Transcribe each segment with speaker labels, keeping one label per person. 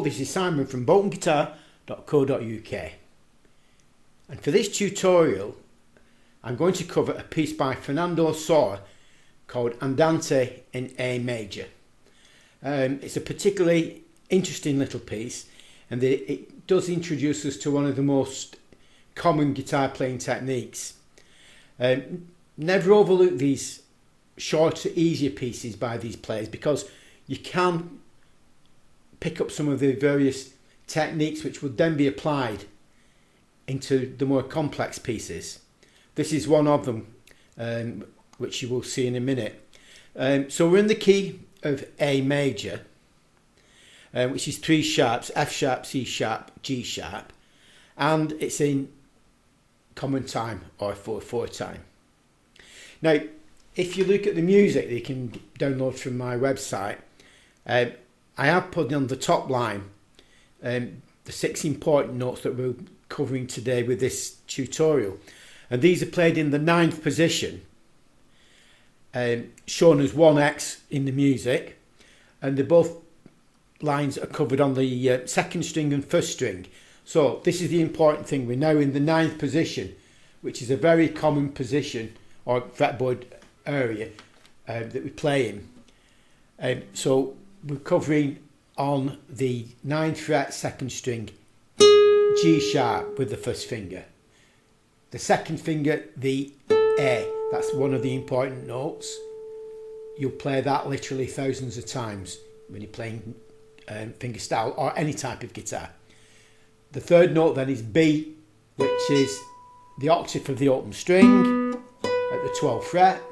Speaker 1: this is Simon from boltonguitar.co.uk, and for this tutorial I'm going to cover a piece by Fernando Sor called Andante in A major. It's a particularly interesting little piece, and it does introduce us to one of the most common guitar playing techniques. Never overlook these shorter, easier pieces by these players, because you can pick up some of the various techniques which would then be applied into the more complex pieces. This is one of them, which you will see in a minute. So we're in the key of A major, which is three sharps: F sharp, C sharp, G sharp, and it's in common time or 4/4 time. Now, if you look at the music that you can download from my website, I have put on the top line the 6 important notes that we're covering today with this tutorial, and these are played in the 9th position, shown as 1X in the music, and both lines are covered on the 2nd string and 1st string. So this is the important thing. We're now in the 9th position, which is a very common position or fretboard area that we play in. So we're covering on the 9th fret, 2nd string, G sharp with the 1st finger. The 2nd finger, the A, that's one of the important notes. You'll play that literally thousands of times when you're playing fingerstyle or any type of guitar. The 3rd note then is B, which is the octave of the open string at the 12th fret.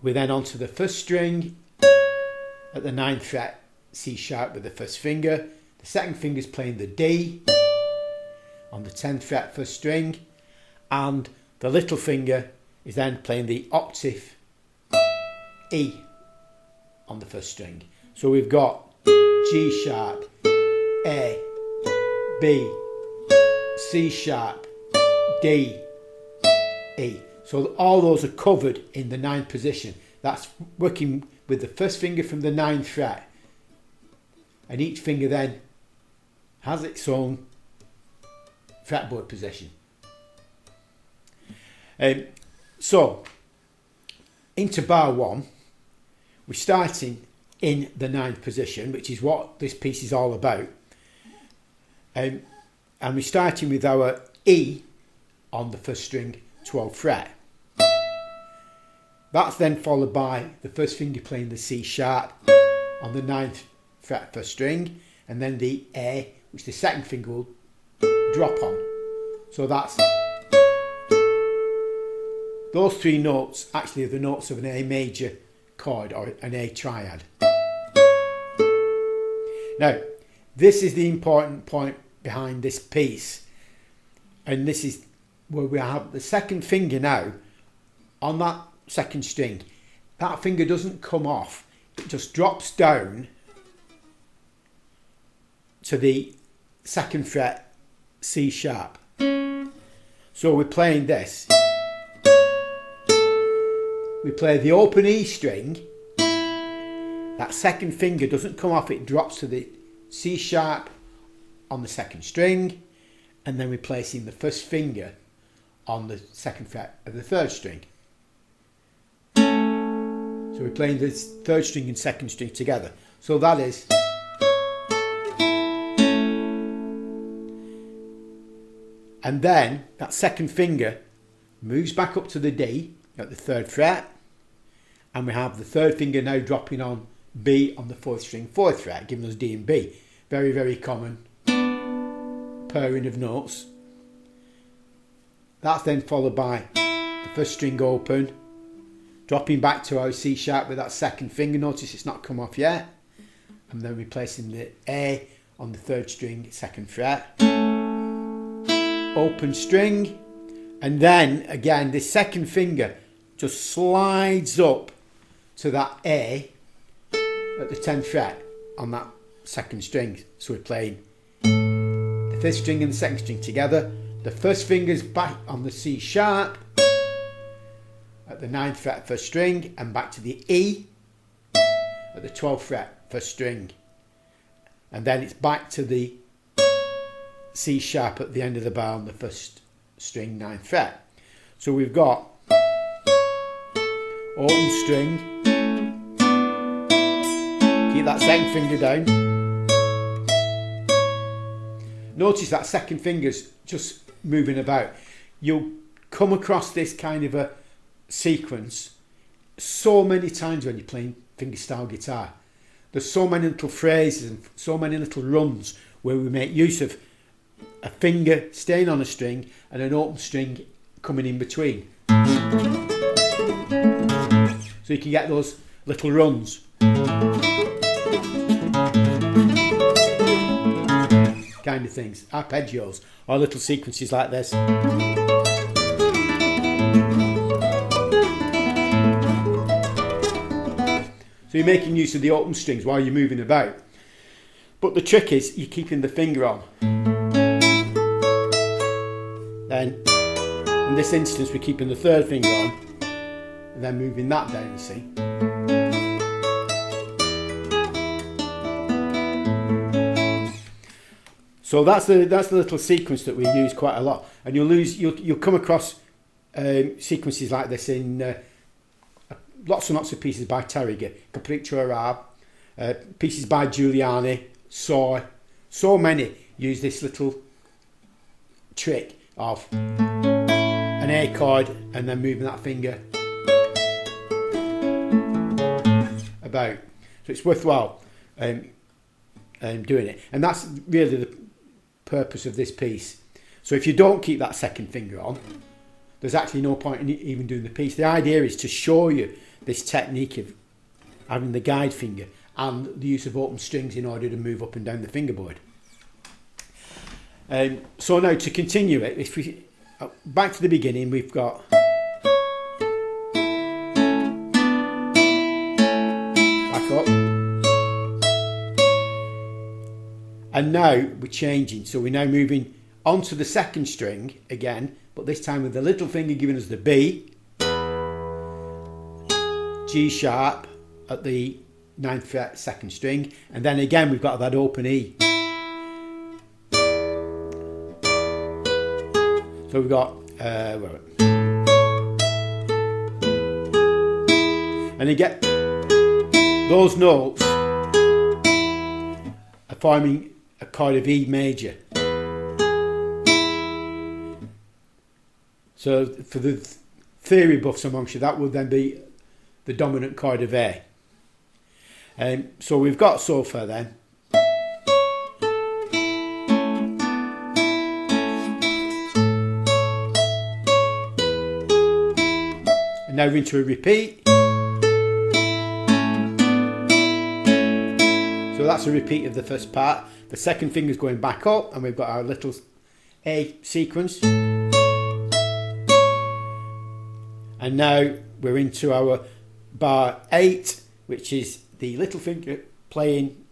Speaker 1: We're then onto the 1st string at the 9th fret, C sharp with the 1st finger. The 2nd finger is playing the D on the 10th fret, 1st string, and the little finger is then playing the octave E on the 1st string. So we've got G sharp, A, B, C sharp, D, E. So all those are covered in the 9th position. That's working with the 1st finger from the 9th fret, and each finger then has its own fretboard position. So into bar 1, we're starting in the 9th position, which is what this piece is all about, and we're starting with our E on the 1st string, 12th fret. That's then followed by the 1st finger playing the C sharp on the 9th fret, 1st string, and then the A, which the 2nd finger will drop on. So that's those 3 notes actually are the notes of an A major chord or an A triad. Now, this is the important point behind this piece, and this is where we have the 2nd finger now on that 2nd string. That finger doesn't come off, it just drops down to the 2nd fret, C sharp. So we're playing this. We play the open E string, that 2nd finger doesn't come off, it drops to the C sharp on the 2nd string, and then we're placing the 1st finger on the 2nd fret of the 3rd string. So we're playing this 3rd string and 2nd string together. So that is, and then that 2nd finger moves back up to the D at the 3rd fret, and we have the 3rd finger now dropping on B on the 4th string, 4th fret, giving us D and B. Very, very common pairing of notes. That's then followed by the 1st string open, dropping back to our C sharp with that 2nd finger. Notice it's not come off yet. And then replacing the A on the 3rd string, 2nd fret. Open string. And then again, this 2nd finger just slides up to that A at the 10th fret on that 2nd string. So we're playing the 5th string and the 2nd string together. The 1st finger's back on the C sharp at the 9th fret, 1st string, and back to the E at the 12th fret, 1st string. and then it's back to the C sharp at the end of the bar on the first string, 9th fret. So we've got open string, keep that second finger down. Notice that second finger's just moving about. You'll come across this kind of a sequence so many times when you're playing fingerstyle guitar. There's so many little phrases and so many little runs where we make use of a finger staying on a string and an open string coming in between. So you can get those little runs. Kind of things, arpeggios, or little sequences like this. So you're making use of the open strings while you're moving about. But the trick is you're keeping the finger on. Then, in this instance, we're keeping the third finger on, and then moving that down, you see. So that's the little sequence that we use quite a lot, and you'll come across sequences like this in lots and lots of pieces by Terriger, Capriccio Arabe, pieces by Giuliani, Sor. So many use this little trick of an A chord and then moving that finger about. So it's worthwhile doing it, and that's really the purpose of this piece. So if you don't keep that second finger on, there's actually no point in even doing the piece. The idea is to show you this technique of having the guide finger and the use of open strings in order to move up and down the fingerboard. So now to continue it, if we back to the beginning, we've got back up, and now we're changing. So we're now moving onto the second string again, but this time with the little finger giving us the B, G sharp at the 9th fret, second string, and then again we've got that open E. So we've got, and you get those notes are forming a chord of E major. So for the theory buffs amongst you, that would then be the dominant chord of A. So we've got so far then. And now we're into a repeat. So that's a repeat of the first part. The second finger's going back up, and we've got our little A sequence. And now we're into our bar 8, which is the little finger playing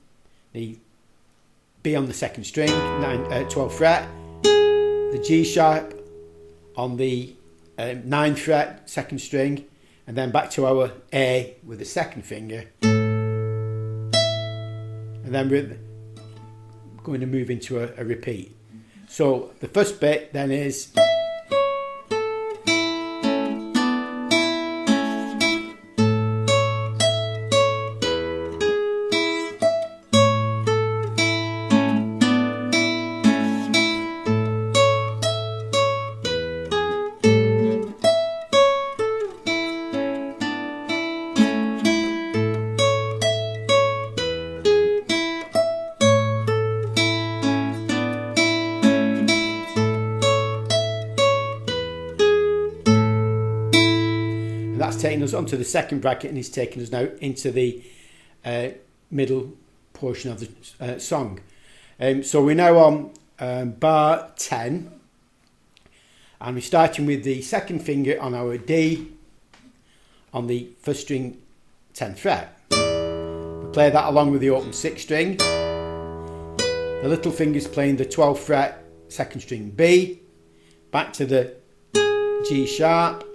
Speaker 1: the B on the second string, 12th fret, the G sharp on the 9th fret, second string, and then back to our A with the second finger. And then we're going to move into a repeat. So the first bit then is taking us onto the second bracket, and he's taking us now into the middle portion of the song. So we're now on bar 10, and we're starting with the second finger on our D on the first string 10th fret. We play that along with the open 6th string. The little finger's playing the 12th fret, second string B, back to the G sharp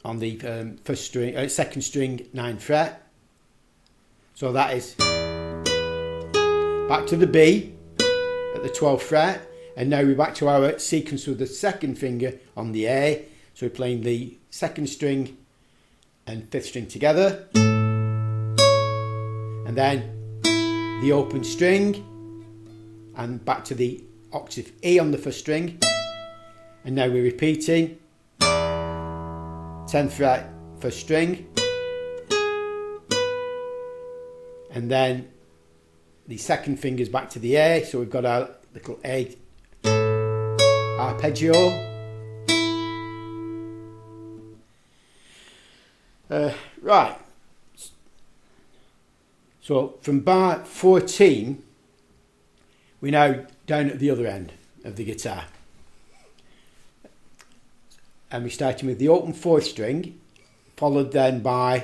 Speaker 1: on the first string, second string 9th fret. So that is back to the B at the 12th fret, and now we're back to our sequence with the second finger on the A. So we're playing the second string and fifth string together, and then the open string, and back to the octave E on the first string, and now we're repeating 10th fret, first string, and then the second finger's back to the A, so we've got our little A arpeggio. Right, so from bar 14 we're now down at the other end of the guitar, and we're starting with the open fourth string, followed then by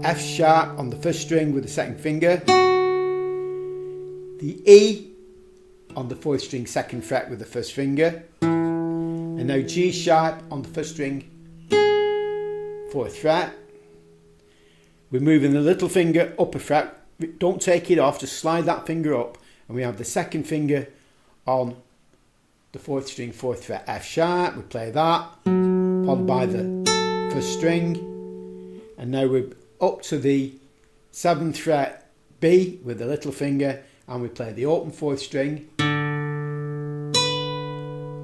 Speaker 1: F sharp on the first string with the second finger, the E on the fourth string second fret with the first finger, and now G sharp on the first string fourth fret. We're moving the little finger up a fret, don't take it off, just slide that finger up, and we have the second finger on the fourth string fourth fret F sharp. We play that, followed by the first string, and now we're up to the 7th fret B with the little finger, and we play the open fourth string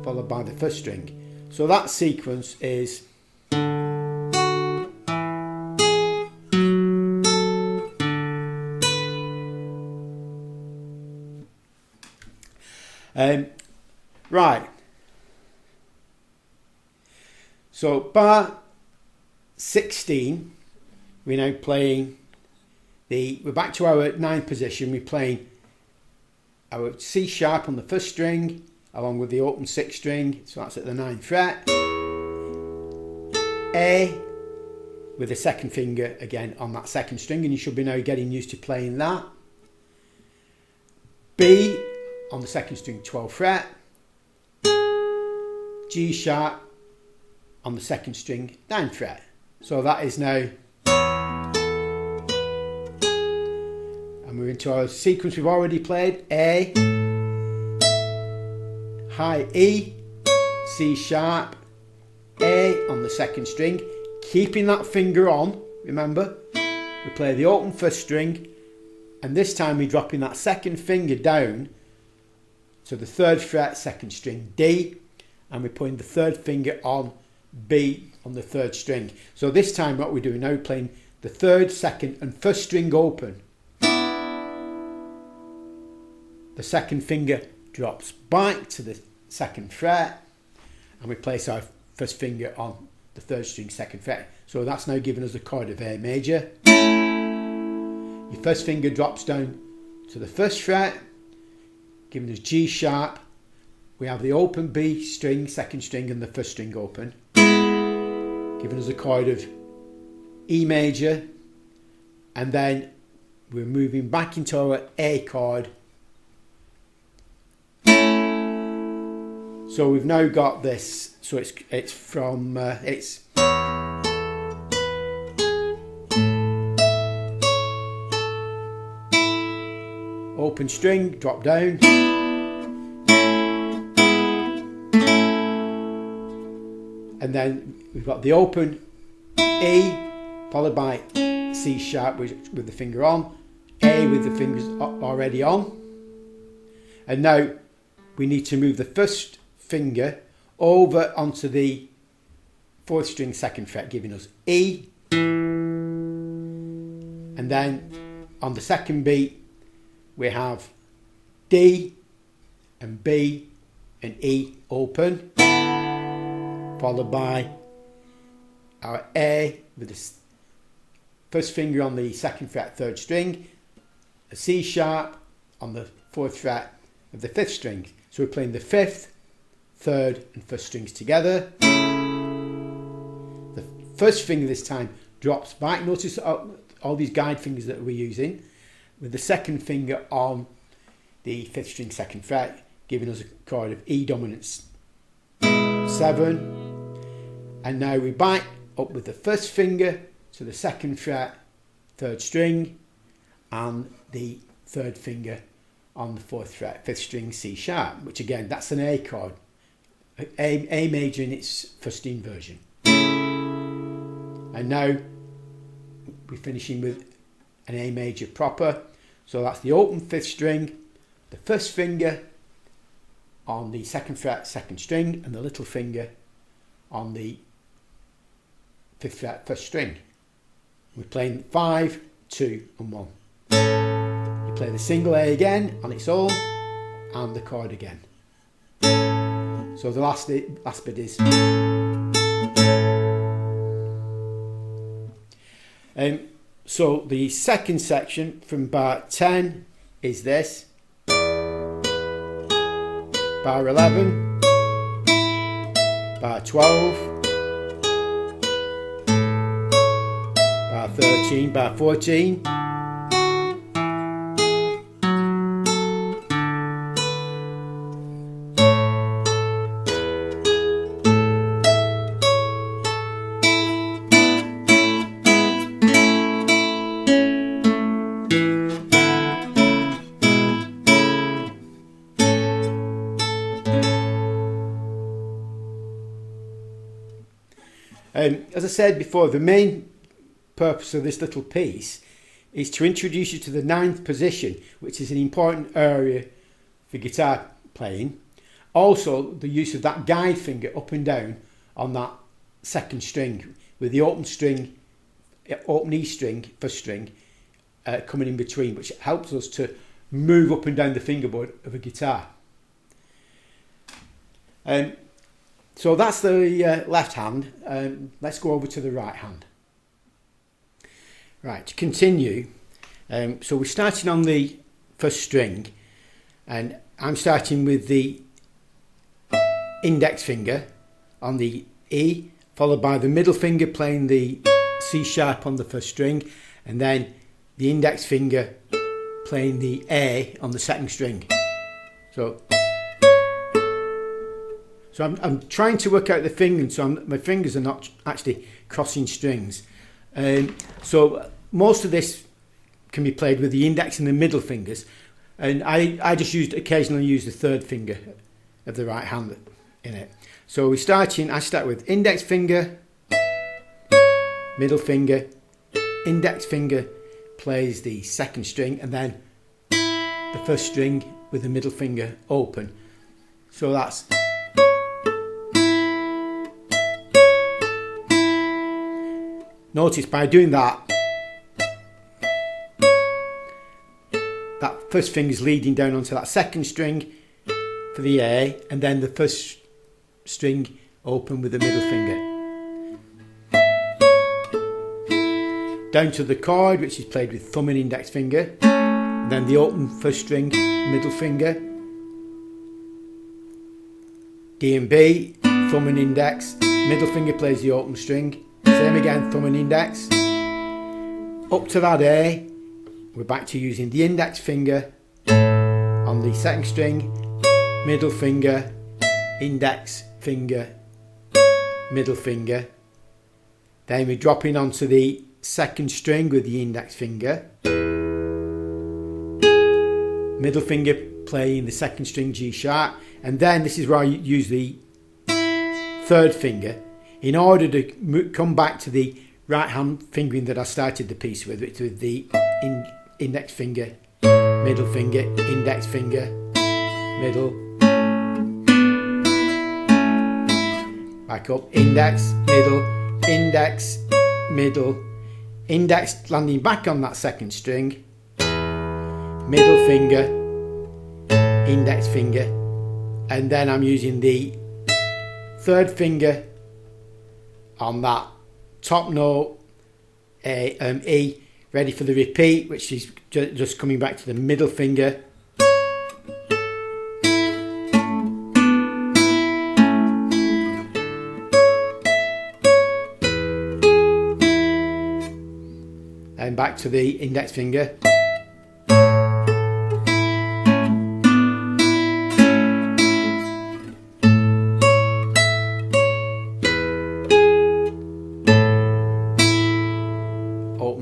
Speaker 1: followed by the first string. So that sequence is right. So bar 16, we're now playing we're back to our 9th position. We're playing our C sharp on the first string along with the open 6th string, so that's at the 9th fret. A with the second finger again on that second string, and you should be now getting used to playing that. B on the second string 12th fret. G sharp on the second string 9th fret. So that is now, and we're into our sequence we've already played. A, high E, C sharp, A on the second string, keeping that finger on, remember, we play the open first string, and this time we're dropping that second finger down to the 3rd fret, second string D, and we're putting the 3rd finger on B on the 3rd string. So this time what we're doing now, we're playing the 3rd, 2nd and 1st string open. The second finger drops back to the 2nd fret, and we place our 1st finger on the 3rd string 2nd fret. So that's now giving us a chord of A major. Your 1st finger drops down to the 1st fret, giving us G sharp. We have the open B string, 2nd string and the 1st string open, giving us a chord of E major, and then we're moving back into our A chord. So we've now got this, so it's from, it's open string, drop down, and then we've got the open E followed by C sharp with the finger on, A with the fingers already on, and now we need to move the 1st finger over onto the 4th string 2nd fret, giving us E, and then on the 2nd beat we have D and B and E open, followed by our A with the 1st finger on the 2nd fret 3rd string, a C sharp on the 4th fret of the 5th string. So we're playing the 5th, 3rd and 1st strings together. The 1st finger this time drops back. Notice all these guide fingers that we're using, with the 2nd finger on the 5th string 2nd fret, giving us a chord of E dominant 7. And now we back up with the 1st finger to the 2nd fret 3rd string and the third finger on the 4th fret, 5th string C sharp, which again, that's an A chord, A major in its first inversion. And now we're finishing with an A major proper. So that's the open 5th string, the first finger on the 2nd fret, 2nd string, and the little finger on the 5th fret, 1st string. We're playing 5, 2 and 1. You play the single A again on its own and the chord again. So the last bit is so the second section from bar 10 is this. Bar 11, bar 12, bar 13, bar 14. As I said before, the main purpose of this little piece is to introduce you to the 9th position, which is an important area for guitar playing. Also, the use of that guide finger up and down on that 2nd string, with the open E string, 1st string, coming in between, which helps us to move up and down the fingerboard of a guitar. So that's the left hand. Let's go over to the right hand. Right, to continue, so we're starting on the 1st string, and I'm starting with the index finger on the E, followed by the middle finger playing the C sharp on the 1st string, and then the index finger playing the A on the 2nd string. So I'm trying to work out the fingering, so my fingers are not actually crossing strings. So most of this can be played with the index and the middle fingers, and I just occasionally use the 3rd finger of the right hand in it. So I start with index finger, middle finger, index finger plays the 2nd string, and then the 1st string with the middle finger open. So that's notice by doing that, that 1st finger is leading down onto that 2nd string for the A, and then the 1st string open with the middle finger. Down to the chord, which is played with thumb and index finger, and then the open 1st string, middle finger, D and B, thumb and index, middle finger plays the open string, same again, thumb and index. Up to that A, we're back to using the index finger on the 2nd string, middle finger, index finger, middle finger. Then we're dropping onto the 2nd string with the index finger, middle finger playing the 2nd string G sharp, and then this is where I use the 3rd finger in order to come back to the right hand fingering that I started the piece with, which with the index finger, middle finger, index finger, middle, back up, index, middle, index, middle, index landing back on that 2nd string, middle finger, index finger, and then I'm using the 3rd finger on that top note, E, ready for the repeat, which is just coming back to the middle finger, and back to the index finger,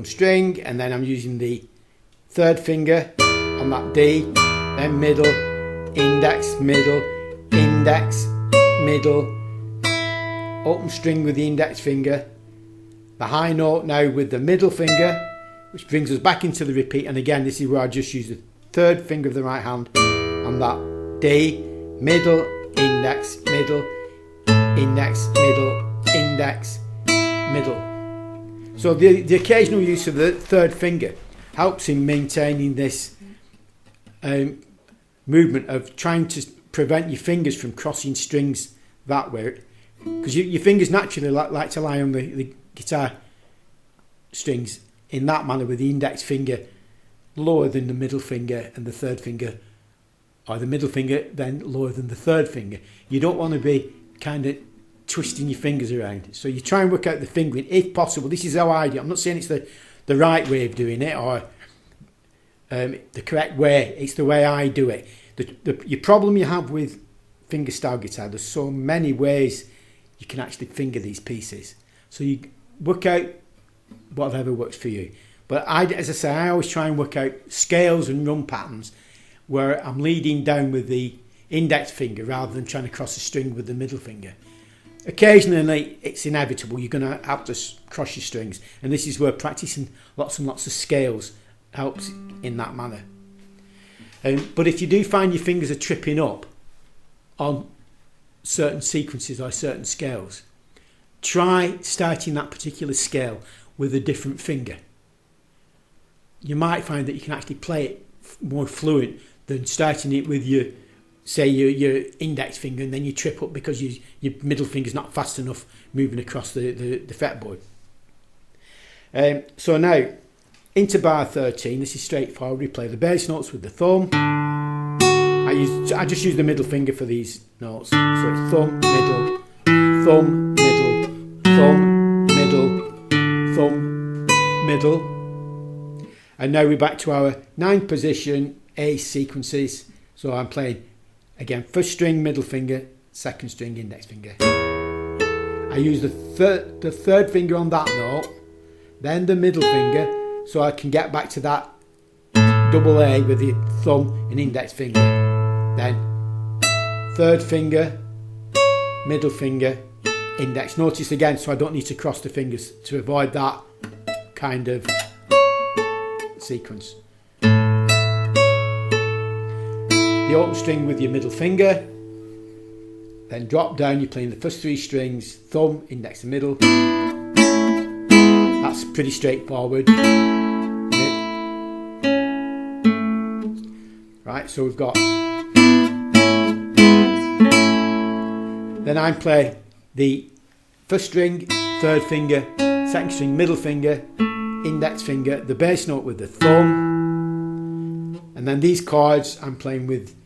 Speaker 1: string, and then I'm using the 3rd finger on on that D, then middle, index, middle, index, middle, open string with the index finger, the high note now with the middle finger, which brings us back into the repeat. And again, this is where I just use the third finger of the right hand on that D, middle, index, middle, index, middle, index, middle. So the occasional use of the third finger helps in maintaining this movement of trying to prevent your fingers from crossing strings that way, because your fingers naturally like to lie on the guitar strings in that manner, with the index finger lower than the middle finger and the third finger, or the middle finger then lower than the third finger. You don't want to be kind of twisting your fingers around, so you try and work out the fingering if possible. This is how I do it. I'm not saying it's the right way of doing it or the correct way. It's the way I do it. Your problem you have with fingerstyle guitar, there's so many ways you can actually finger these pieces, so you work out whatever works for you. But as I say, I always try and work out scales and run patterns where I'm leading down with the index finger rather than trying to cross a string with the middle finger. Occasionally it's inevitable, you're going to have to cross your strings, and this is where practicing lots and lots of scales helps in that manner. But if you do find your fingers are tripping up on certain sequences or certain scales, try starting that particular scale with a different finger. You might find that you can actually play it more fluent than starting it with your index finger and then you trip up because your middle finger's not fast enough moving across the fretboard. So now into bar 13, this is straightforward. We play the bass notes with the thumb. I just use the middle finger for these notes, so it's thumb, middle, thumb, middle, thumb, middle, thumb, middle. And now we're back to our 9 position A sequences. So I'm playing again, first string middle finger, second string index finger. I use the third finger on that note, then the middle finger, so I can get back to that double A with the thumb and index finger. Then third finger, middle finger, index. Notice again, so I don't need to cross the fingers to avoid that kind of sequence. The open string with your middle finger, then drop down, you're playing the first 3 strings, thumb, index and middle. That's pretty straightforward. Right, so we've got, then I play the first string, third finger, second string, middle finger, index finger, the bass note with the thumb, and then these chords I'm playing with,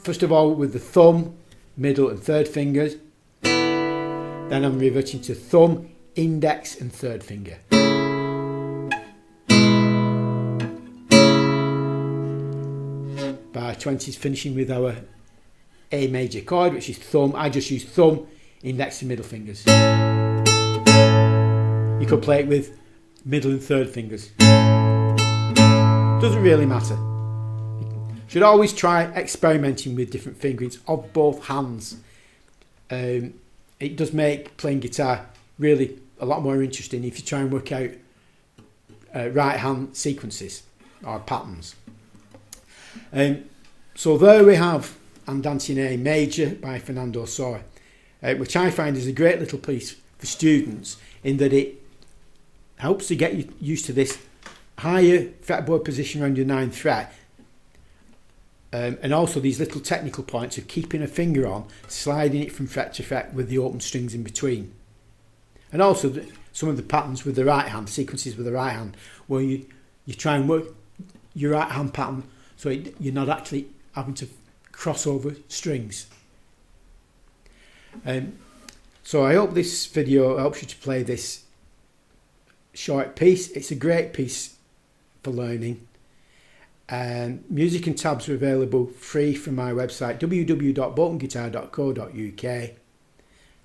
Speaker 1: first of all with the thumb, middle and third fingers, then I'm reverting to thumb, index and third finger. Bar 20 is finishing with our A major chord, which is thumb. I just use thumb, index and middle fingers. You could play it with middle and third fingers. Doesn't really matter. Should always try experimenting with different fingerings of both hands. It does make playing guitar really a lot more interesting if you try and work out right hand sequences or patterns. So there we have Andante in A major by Fernando Sor, which I find is a great little piece for students in that it helps to get you used to this higher fretboard position around your 9th fret, and also these little technical points of keeping a finger on, sliding it from fret to fret with the open strings in between, and also some of the patterns with the right hand, sequences with the right hand, where you try and work your right hand pattern so you're not actually having to cross over strings. So I hope this video helps you to play this short piece. It's a great piece for learning, and music and tabs are available free from my website www.boltonguitar.co.uk,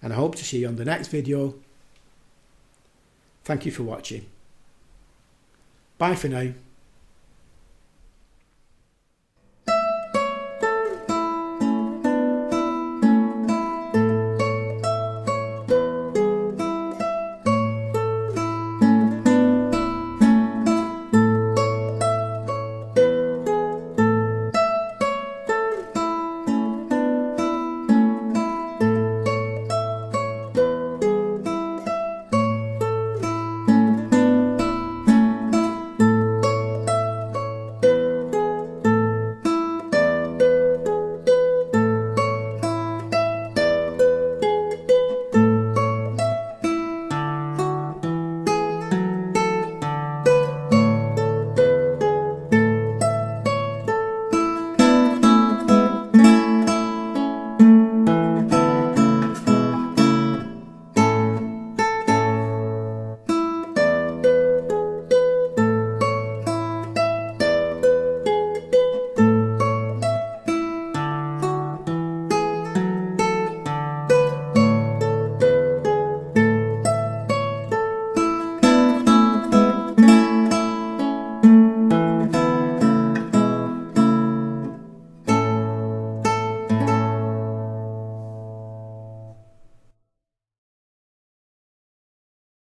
Speaker 1: and I hope to see you on the next video. Thank you for watching. Bye for now.